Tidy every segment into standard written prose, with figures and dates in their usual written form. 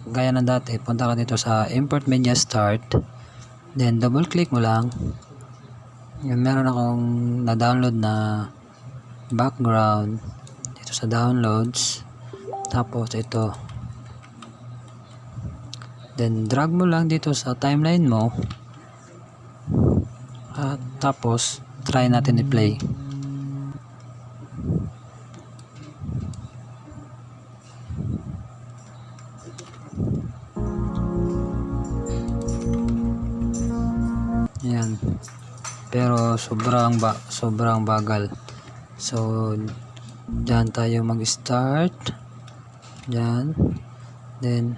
gaya ng dati, punta ka dito sa import media start, then double click mo lang. Yan, meron akong na-download na background dito sa downloads, tapos ito, then drag mo lang dito sa timeline mo, at tapos try natin i-play. Yan, pero sobrang bagal. So dyan tayo mag-start, dyan, then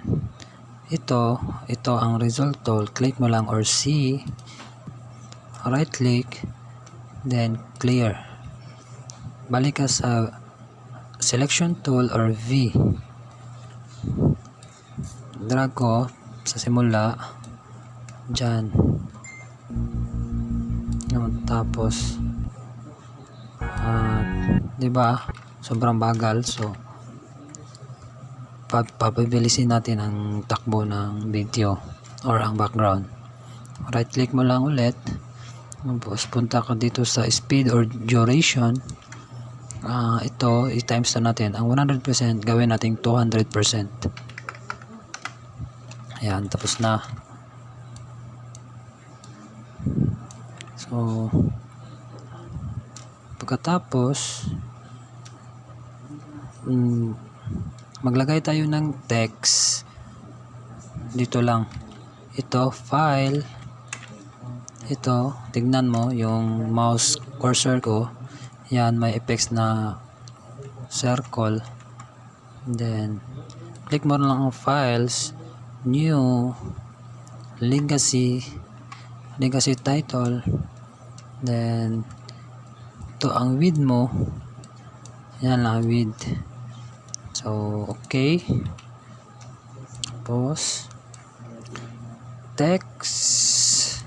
ito ang result tool, click mo lang or C, right click, then clear, balik ka sa selection tool or V, drag ko sa simula dyan, tapos diba sobrang bagal. So papibilisin natin ang takbo ng video or ang background. Right click mo lang ulit, tapos punta ka dito sa speed or duration. Ito i-times na natin ang 100%, gawin natin 200%. Ayan, tapos na. So pagkatapos maglagay tayo ng text dito lang. Ito file, ito tignan mo yung mouse cursor ko, yan may effects na circle, then click mo lang ang files, new, legacy title, then ito ang width mo, yan lang width. So okay, tapos text,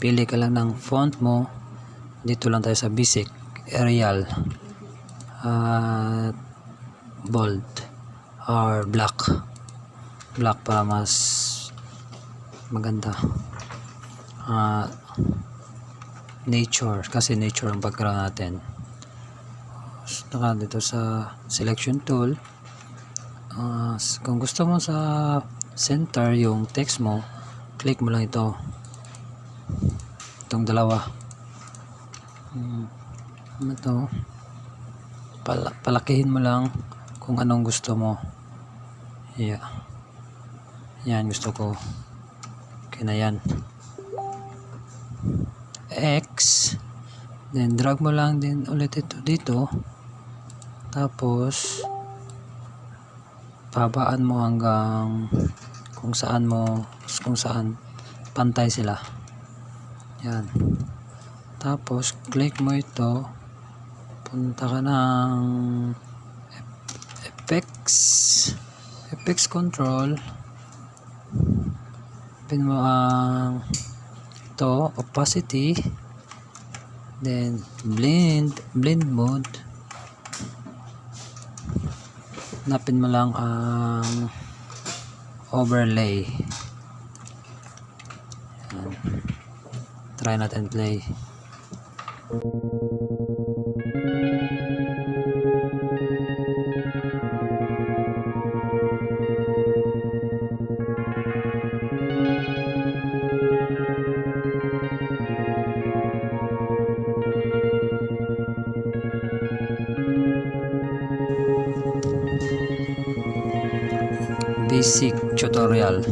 pili ka lang ng font mo, dito lang tayo sa basic, Arial, bold or black para mas maganda. Nature, kasi nature ang background natin. Dito sa selection tool, kung gusto mo sa center yung text mo, click mo lang itong dalawa, ito, palakihin mo lang kung anong gusto mo. Yan gusto ko, okay na yan. X, then drag mo lang din ulit ito dito, tapos babaan mo hanggang kung saan pantay sila. Yan, tapos click mo ito, punta ka ng effects control, pin mo ang ito, opacity, then blend mode, napin mo lang ang overlay. Yan. Try natin play. Basic tutorial.